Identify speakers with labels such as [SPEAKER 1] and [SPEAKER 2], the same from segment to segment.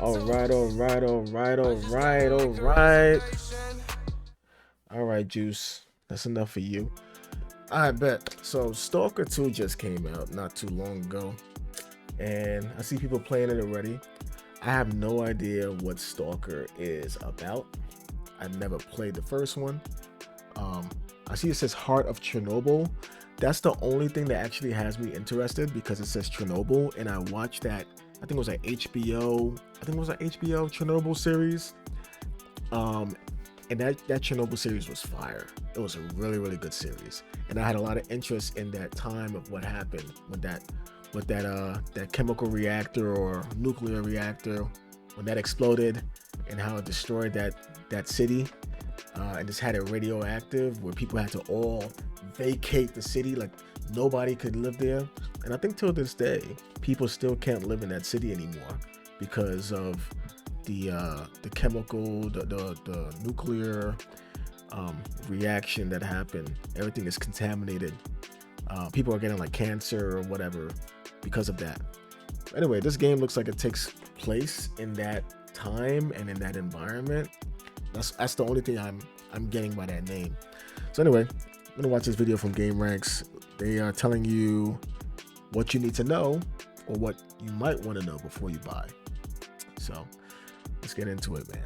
[SPEAKER 1] All right, all right, all right, all right, all right. All right, Juice. That's enough for you. I bet. So, Stalker 2 just came out not too long ago, and I see people playing it already. I have no idea what Stalker is about. I've never played the first one. Um, I see it says Heart of Chernobyl. That's the only thing that actually has me interested because it says Chernobyl, and I watched that. I think it was like HBO. I think it was like HBO Chernobyl series. Um, and that Chernobyl series was fire. It was a really good series, and I had a lot of interest in that time of what happened with that chemical reactor or nuclear reactor when that exploded, and how it destroyed that city, and just had it radioactive where people had to all vacate the city, like nobody could live there. And I think till this day, people still can't live in that city anymore because of the chemical, the nuclear reaction that happened. Everything is contaminated. People are getting like cancer or whatever because of that. Anyway, this game looks like it takes place in that time and in that environment. That's the only thing I'm getting by that name. So anyway, I'm gonna watch this video from Game Ranks. They are telling you what you need to know or what you might want to know before you buy. So let's get into it, man.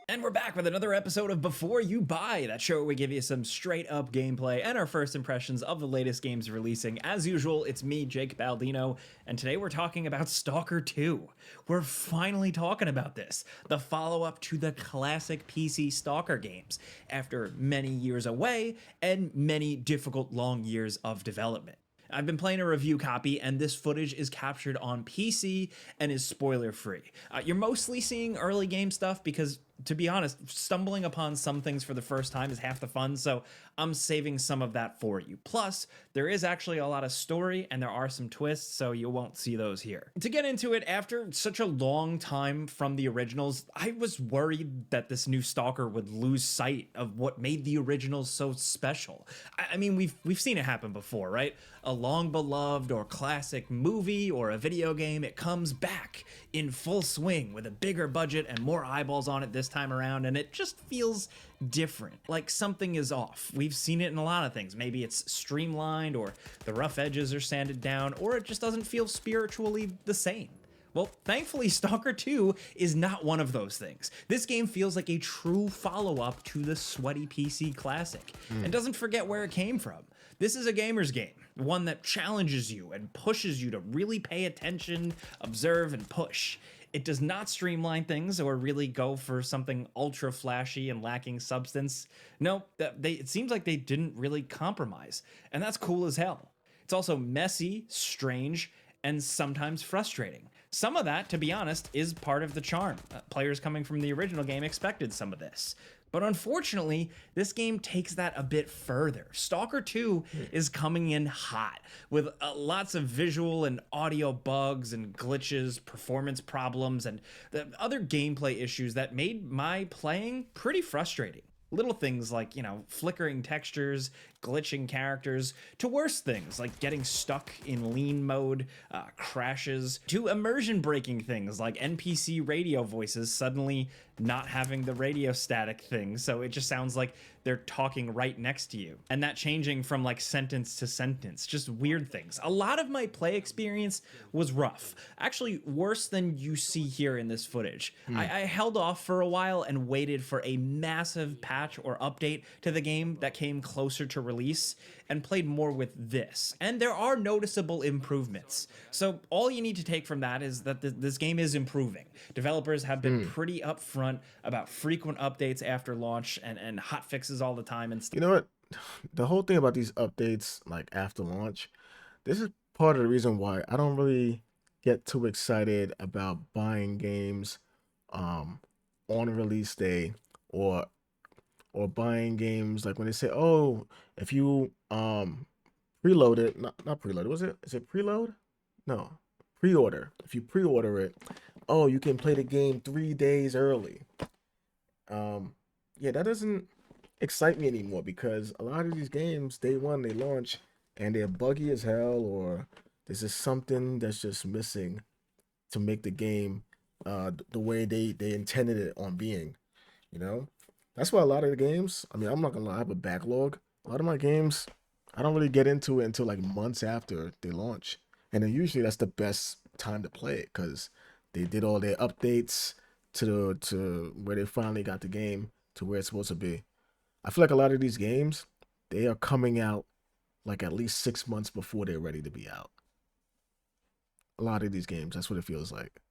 [SPEAKER 2] And we're back with another episode of Before You Buy, that show where we give you some straight up gameplay and our first impressions of the latest games releasing. As usual, it's me, Jake Baldino, and today we're talking about Stalker 2. We're finally talking about this, the follow up to the classic PC Stalker games, after many years away and many difficult long years of development. I've been playing a review copy, and this footage is captured on PC and is spoiler free. You're mostly seeing early game stuff because, to be honest, stumbling upon some things for the first time is half the fun, so I'm saving some of that for you. Plus, there is actually a lot of story and there are some twists, so you won't see those here. To get into it, after such a long time from the originals, I was worried that this new Stalker would lose sight of what made the originals so special. I mean, we've seen it happen before, right? A long beloved or classic movie or a video game, it comes back in full swing with a bigger budget and more eyeballs on it this time around, and it just feels different, like something is off. We've seen it in a lot of things. Maybe it's streamlined, or the rough edges are sanded down, or it just doesn't feel spiritually the same. Well, thankfully, Stalker 2 is not one of those things. This game feels like a true follow-up to the sweaty PC classic, and doesn't forget where it came from. This is a gamer's game, one that challenges you and pushes you to really pay attention, observe, and push. It does not streamline things or really go for something ultra flashy and lacking substance. No, it seems like they didn't really compromise, and that's cool as hell. It's also messy, strange, and sometimes frustrating. Some of that, to be honest, is part of the charm. Players coming from the original game expected some of this. But unfortunately, this game takes that a bit further. Stalker 2 is coming in hot, with lots of visual and audio bugs and glitches, performance problems, and the other gameplay issues that made my playing pretty frustrating. Little things like, flickering textures, glitching characters, to worse things like getting stuck in lean mode, crashes, to immersion breaking things like NPC radio voices suddenly not having the radio static thing, so it just sounds like they're talking right next to you. And that changing from like sentence to sentence, just weird things. A lot of my play experience was rough. Actually, worse than you see here in this footage. I held off for a while and waited for a massive patch or update to the game that came closer to release, and played more with this. And there are noticeable improvements. So all you need to take from that is that this game is improving. Developers have been pretty upfront about frequent updates after launch and hot fixes all the time and stuff.
[SPEAKER 1] You know what? The whole thing about these updates, like after launch, this is part of the reason why I don't really get too excited about buying games um on release day, or buying games like when they say, "Oh, if you preload it, not preload, was it? Is it preload? No, pre-order. If you pre-order it, oh, you can play the game 3 days early." Um, yeah, that doesn't excite me anymore because a lot of these games, day one, they launch and they're buggy as hell, or there's just something that's just missing. to make the game the way they intended it on being. You know, that's why a lot of the games. I mean, I'm not gonna lie, I have a backlog. A lot of my games, I don't really get into it until like months after they launch, and then usually that's the best time to play it because they did all their updates to where they finally got the game to where it's supposed to be. I feel like a lot of these games, they are coming out like at least 6 months before they're ready to be out. A lot of these games, that's what it feels like.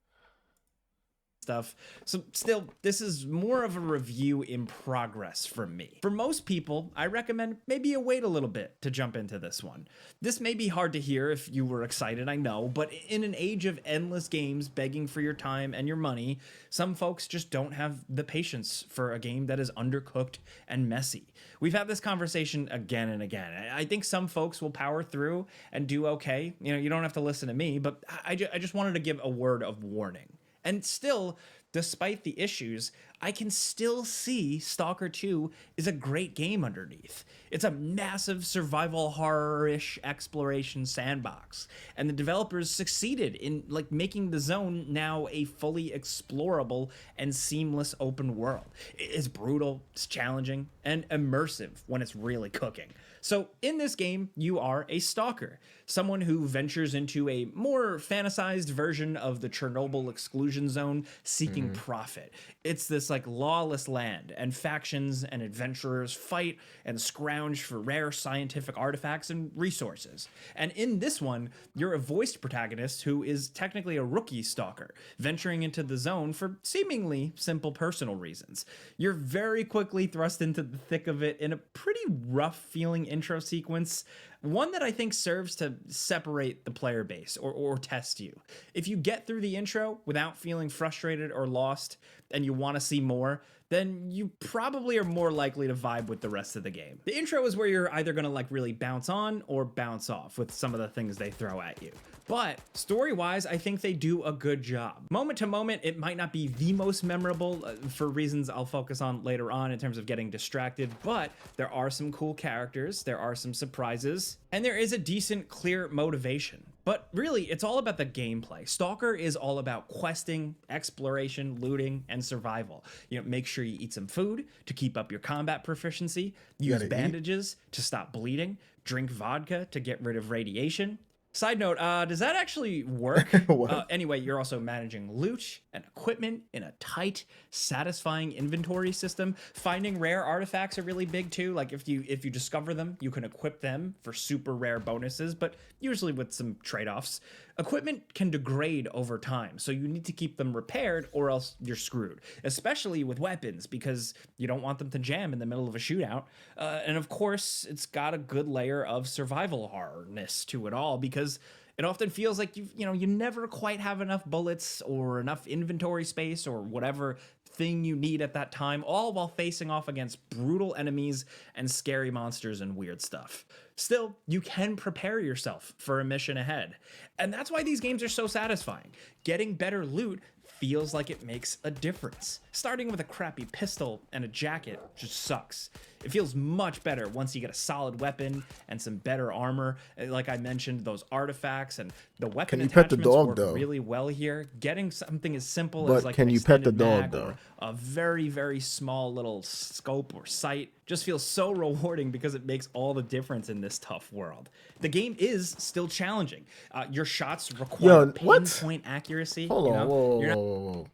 [SPEAKER 2] Stuff. So still, this is more of a review in progress from me. For most people, I recommend maybe you wait a little bit to jump into this one. This may be hard to hear if you were excited, I know, but in an age of endless games begging for your time and your money, some folks just don't have the patience for a game that is undercooked and messy. We've had this conversation again and again. I think some folks will power through and do okay. You know, you don't have to listen to me, but I just wanted to give a word of warning. And still, despite the issues, I can still see Stalker 2 is a great game underneath. It's a massive survival horror-ish exploration sandbox, and the developers succeeded in like making the zone now a fully explorable and seamless open world. It's brutal, it's challenging, and immersive when it's really cooking. So in this game, you are a stalker, someone who ventures into a more fantasized version of the Chernobyl exclusion zone seeking profit. It's this like lawless land, and factions and adventurers fight and scrounge for rare scientific artifacts and resources. And in this one, you're a voiced protagonist who is technically a rookie stalker, venturing into the zone for seemingly simple personal reasons. You're very quickly thrust into the thick of it in a pretty rough feeling intro sequence, one that I think serves to separate the player base or test you. If you get through the intro without feeling frustrated or lost and you want to see more, then you probably are more likely to vibe with the rest of the game. The intro is where you're either going to like really bounce on or bounce off with some of the things they throw at you. But story-wise, I think they do a good job. Moment to moment, it might not be the most memorable for reasons I'll focus on later on in terms of getting distracted, but there are some cool characters, there are some surprises, and there is a decent, clear motivation. But really, it's all about the gameplay. Stalker is all about questing, exploration, looting, and survival. You know, make sure you eat some food to keep up your combat proficiency, use bandages to stop bleeding, drink vodka to get rid of radiation. Side note, does that actually work?
[SPEAKER 1] What?
[SPEAKER 2] Anyway, you're also managing loot and equipment in a tight, satisfying inventory system. Finding rare artifacts are really big too. Like if you discover them, you can equip them for super rare bonuses, but usually with some trade-offs. Equipment can degrade over time, so you need to keep them repaired or else you're screwed, especially with weapons because you don't want them to jam in the middle of a shootout. And of course, it's got a good layer of survival horrorness to it all because it often feels like you never quite have enough bullets or enough inventory space or whatever thing you need at that time, all while facing off against brutal enemies and scary monsters and weird stuff. Still, you can prepare yourself for a mission ahead. And that's why these games are so satisfying. Getting better loot feels like it makes a difference. Starting with a crappy pistol and a jacket just sucks. It feels much better once you get a solid weapon and some better armor. Like I mentioned, those artifacts and the weapon attachments work really well here. Getting something as simple as like an extended mag or a very, very small little scope or sight just feels so rewarding because it makes all the difference in this tough world. The game is still challenging. Your shots require pinpoint accuracy.
[SPEAKER 1] Hold on, whoa.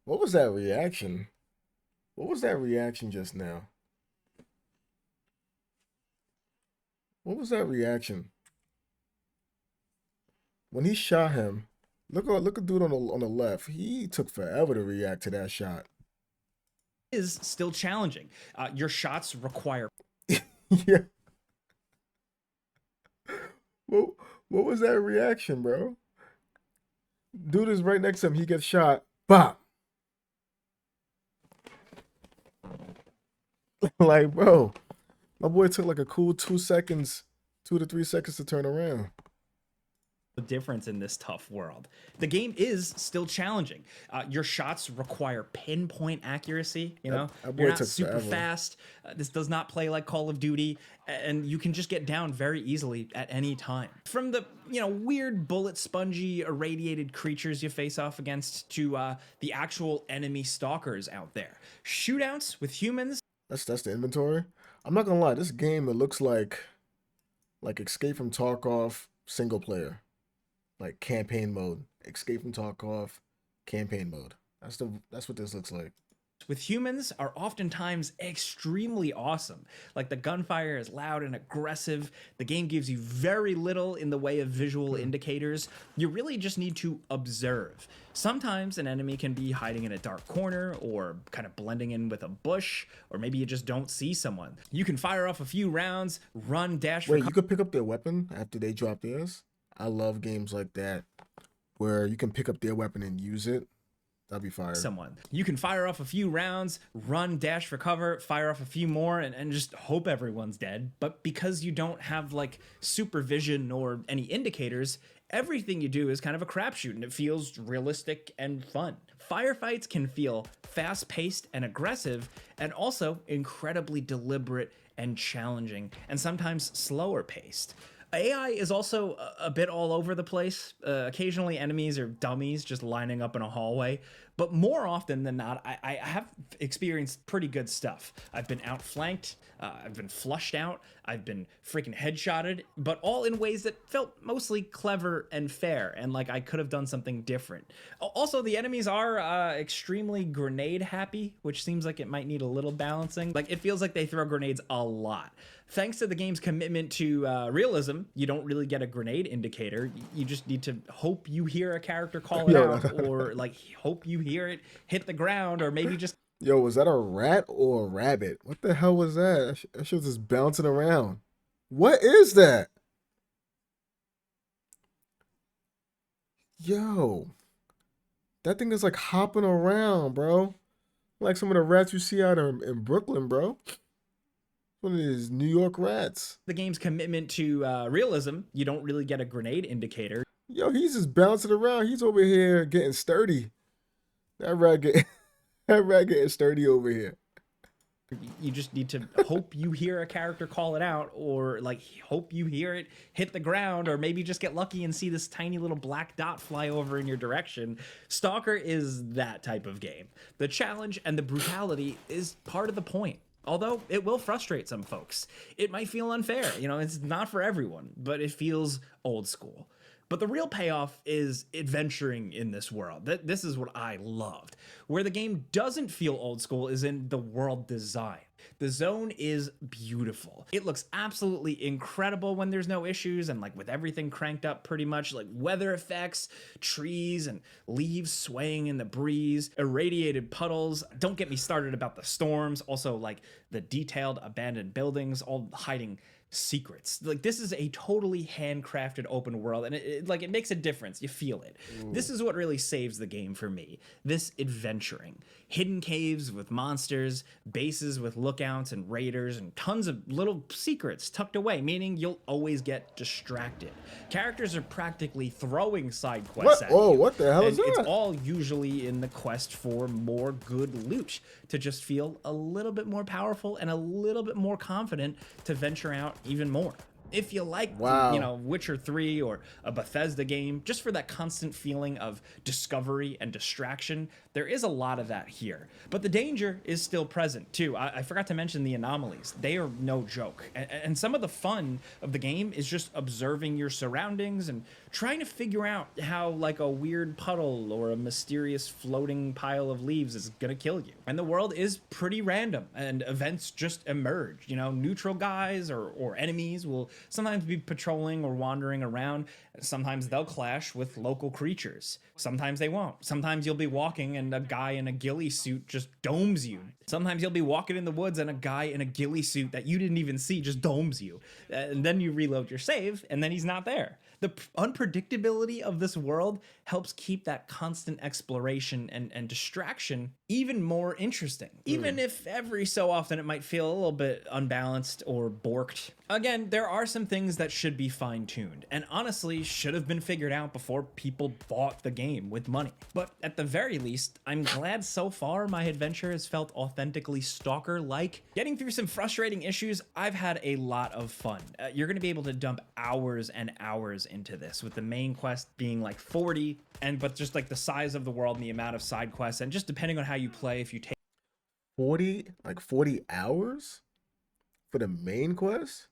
[SPEAKER 1] What was that reaction? What was that reaction just now? What was that reaction? When he shot him, look at dude on the left. He took forever to react to that shot.
[SPEAKER 2] Is still challenging. Your shots require.
[SPEAKER 1] Yeah. What was that reaction, bro? Dude is right next to him. He gets shot. Bop. Like, bro, my boy took like a cool 2 seconds, 2 to 3 seconds to turn around.
[SPEAKER 2] the difference in this tough world. The game is still challenging. Your shots require pinpoint accuracy. You know,
[SPEAKER 1] That
[SPEAKER 2] you're
[SPEAKER 1] boy
[SPEAKER 2] not
[SPEAKER 1] took
[SPEAKER 2] super
[SPEAKER 1] forever.
[SPEAKER 2] fast. This does not play like Call of Duty, and you can just get down very easily at any time. From the weird bullet spongy irradiated creatures you face off against to the actual enemy stalkers out there. Shootouts with humans.
[SPEAKER 1] That's the inventory. I'm not gonna lie, this game it looks like Escape from Tarkov single player, like campaign mode. Escape from Tarkov campaign mode. That's what this looks like.
[SPEAKER 2] With humans are oftentimes extremely awesome. Like the gunfire is loud and aggressive. The game gives you very little in the way of visual indicators. You really just need to observe. Sometimes an enemy can be hiding in a dark corner or kind of blending in with a bush, or maybe you just don't see someone. You can fire off a few rounds, run, dash for
[SPEAKER 1] Wait, you could pick up their weapon after they drop theirs? I love games like that where you can pick up their weapon and use it. That'd be fire.
[SPEAKER 2] someone. You can fire off a few rounds, run, dash for cover, fire off a few more, and just hope everyone's dead. But because you don't have like supervision or any indicators, everything you do is kind of a crapshoot and it feels realistic and fun. Firefights can feel fast paced and aggressive, and also incredibly deliberate and challenging, and sometimes slower paced. AI is also a bit all over the place. Occasionally, enemies are dummies just lining up in a hallway. But more often than not, I have experienced pretty good stuff. I've been outflanked, I've been flushed out, I've been freaking headshotted, but all in ways that felt mostly clever and fair, and like I could have done something different. Also, the enemies are extremely grenade happy, which seems like it might need a little balancing. Like, it feels like they throw grenades a lot. Thanks to the game's commitment to realism, you don't really get a grenade indicator. You just need to hope you hear a character call it out, or like hope you hear it hit the ground, or maybe just
[SPEAKER 1] Yo, was that a rat or a rabbit? What the hell was that? That shit was just bouncing around. What is that? Yo, that thing is like hopping around, bro. Like some of the rats you see out in Brooklyn, bro. One of these New York rats.
[SPEAKER 2] the game's commitment to realism, you don't really get a grenade indicator.
[SPEAKER 1] Yo, he's just bouncing around. He's over here getting sturdy. That rat get that rat getting sturdy over here.
[SPEAKER 2] You just need to hope you hear a character call it out, or like hope you hear it hit the ground, or maybe just get lucky and see this tiny little black dot fly over in your direction. Stalker is that type of game. The challenge and the brutality is part of the point. Although it will frustrate some folks. It might feel unfair. It's not for everyone, but it feels old school. But the real payoff is adventuring in this world. This is what I loved. Where the game doesn't feel old school is in the world design. The zone is beautiful. It looks absolutely incredible when there's no issues, and like with everything cranked up pretty much, like weather effects, trees and leaves swaying in the breeze, irradiated puddles. Don't get me started about the storms. Also, like the detailed abandoned buildings, all hiding secrets. Like, this is a totally handcrafted open world, and it makes a difference. You feel it. This is what really saves the game for me. This adventuring. Hidden caves with monsters, bases with lookouts and raiders, and tons of little secrets tucked away, meaning you'll always get distracted. Characters are practically throwing side quests
[SPEAKER 1] What?
[SPEAKER 2] at
[SPEAKER 1] Oh,
[SPEAKER 2] you,
[SPEAKER 1] what the hell is
[SPEAKER 2] and it's
[SPEAKER 1] that?
[SPEAKER 2] all usually in the quest for more good loot, to just feel a little bit more powerful and a little bit more confident to venture out even more. If you like,
[SPEAKER 1] Wow.
[SPEAKER 2] Witcher 3 or a Bethesda game, just for that constant feeling of discovery and distraction, there is a lot of that here. But the danger is still present, too. I forgot to mention the anomalies. They are no joke. And some of the fun of the game is just observing your surroundings and trying to figure out how, like, a weird puddle or a mysterious floating pile of leaves is gonna kill you. And the world is pretty random, and events just emerge. Neutral guys or enemies will sometimes be patrolling or wandering around. Sometimes they'll clash with local creatures. Sometimes they won't. Sometimes you'll be walking and a guy in a ghillie suit just domes you. Sometimes you'll be walking in the woods and a guy in a ghillie suit that you didn't even see just domes you. And then you reload your save, and then he's not there. The unpredictability of this world helps keep that constant exploration and distraction even more interesting, even if every so often it might feel a little bit unbalanced or borked. Again, there are some things that should be fine-tuned, and honestly should have been figured out before people bought the game with money. But at the very least, I'm glad so far my adventure has felt authentically Stalker-like. Getting through some frustrating issues, I've had a lot of fun. You're going to be able to dump hours and hours into this, with the main quest being like 40, but just like the size of the world and the amount of side quests, and just depending on how you play, if you take
[SPEAKER 1] 40 hours for the main quest?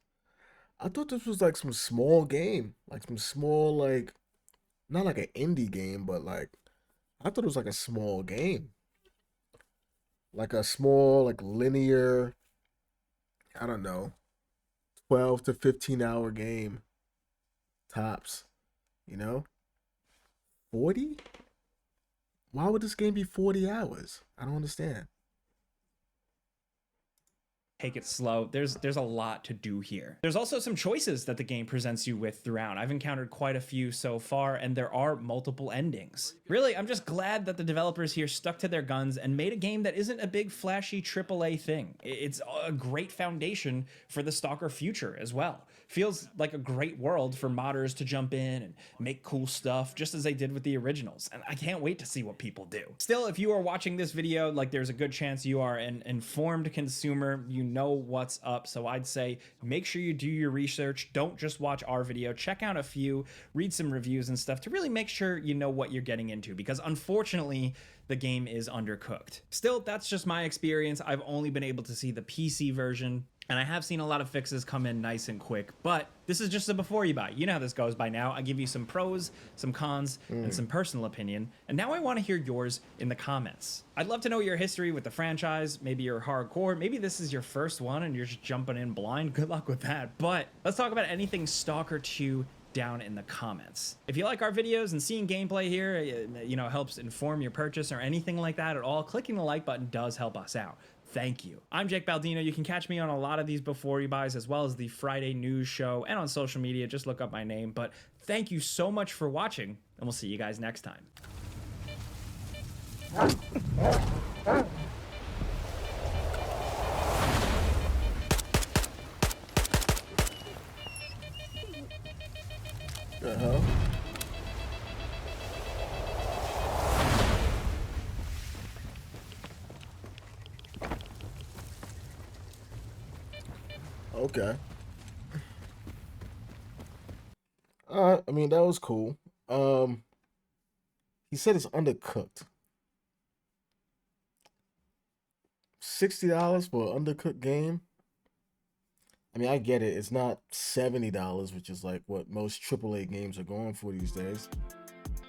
[SPEAKER 1] I thought this was like some small game, like some small, like, not like an indie game, but like, I thought it was like a small game, like a small, like linear, I don't know, 12 to 15 hour game tops, you know? 40? Why would this game be 40 hours? I don't understand.
[SPEAKER 2] take it slow. There's a lot to do here. There's also some choices that the game presents you with throughout. I've encountered quite a few so far, and there are multiple endings. Really, I'm just glad that the developers here stuck to their guns and made a game that isn't a big flashy AAA thing. It's a great foundation for the Stalker future as well. Feels like a great world for modders to jump in and make cool stuff, just as they did with the originals, and I can't wait to see what people do. Still, if you are watching this video, like, there's a good chance you are an informed consumer, you know what's up, so I'd say make sure you do your research. Don't just watch our video, check out a few, read some reviews and stuff to really make sure you know what you're getting into, because unfortunately the game is undercooked. Still, that's just my experience. I've only been able to see the PC version, and I have seen a lot of fixes come in nice and quick, but this is just a before you buy. You know how this goes by now. I give you some pros, some cons, and some personal opinion, and now I want to hear yours in the comments. I'd love to know your history with the franchise. Maybe you're hardcore, maybe this is your first one and you're just jumping in blind. Good luck with that. But let's talk about anything Stalker 2 down in the comments. If you like our videos and seeing gameplay here, you know, helps inform your purchase or anything like that at all, clicking the like button does help us out. Thank you. I'm Jake Baldino. You can catch me on a lot of these before you buys, as well as the Friday news show, and on social media. Just look up my name. But thank you so much for watching, and we'll see you guys next time.
[SPEAKER 1] Okay. I mean, that was cool. He said it's undercooked. $60 for an undercooked game. I mean, I get it. It's not $70, which is like what most AAA games are going for these days.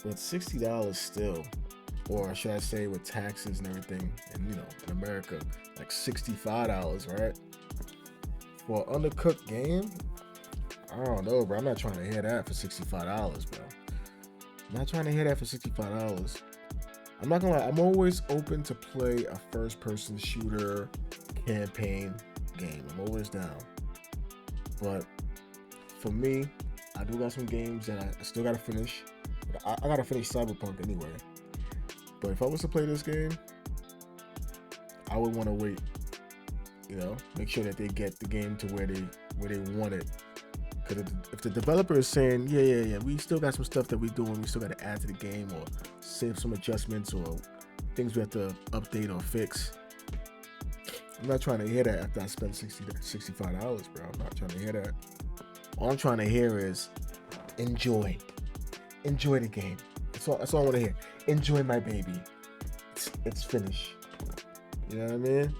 [SPEAKER 1] But $60 still, or should I say with taxes and everything, and you know, in America, like $65, right? For an undercooked game? I don't know, bro. I'm not trying to hear that for $65, bro. I'm not trying to hear that for $65. I'm not gonna lie, I'm always open to play a first-person shooter campaign game. I'm always down. But for me, I do got some games that I still gotta finish. I gotta finish Cyberpunk anyway. But if I was to play this game, I would want to wait. You know, make sure that they get the game to where they want it. Because if the developer is saying, yeah, we still got some stuff that we doing, we still got to add to the game or save some adjustments or things we have to update or fix. I'm not trying to hear that after I spent $65, bro. I'm not trying to hear that. All I'm trying to hear is enjoy the game. That's all I want to hear. Enjoy my baby. It's finished. You know what I mean?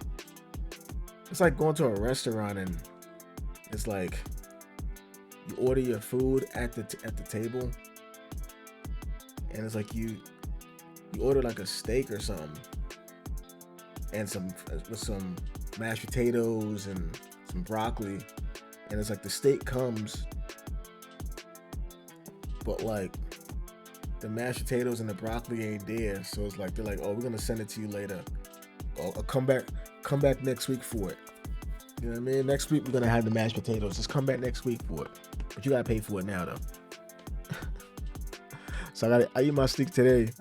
[SPEAKER 1] It's like going to a restaurant and it's like you order your food at the table, and it's like you order like a steak or something, and with some mashed potatoes and some broccoli, and it's like the steak comes, but like the mashed potatoes and the broccoli ain't there, so it's like they're like, oh, we're gonna send it to you later, or come back next week for it. You know what I mean? Next week we're gonna have the mashed potatoes. Just come back next week for it. But you gotta pay for it now though. So I eat my steak today,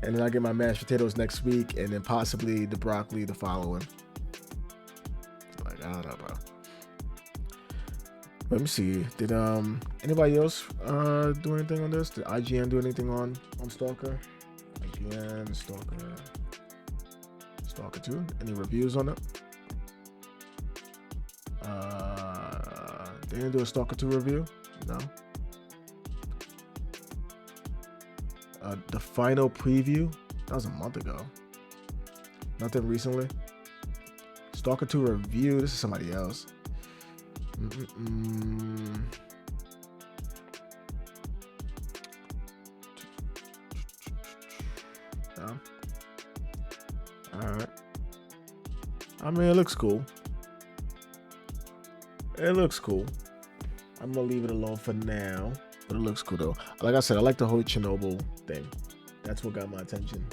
[SPEAKER 1] and then I get my mashed potatoes next week, and then possibly the broccoli the following. Like, I don't know, bro. Let me see. Did anybody else do anything on this? Did IGN do anything on Stalker? IGN, Stalker 2. Any reviews on it? They didn't do a Stalker 2 review? No. The final preview? That was a month ago. Nothing recently. Stalker 2 review. This is somebody else. No. Alright. I mean, it looks cool. It looks cool. I'm gonna leave it alone for now. But it looks cool though. Like I said, I like the whole Chernobyl thing. That's what got my attention.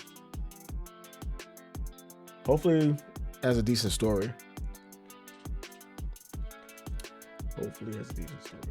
[SPEAKER 1] Hopefully it has a decent story. Hopefully it has a decent story.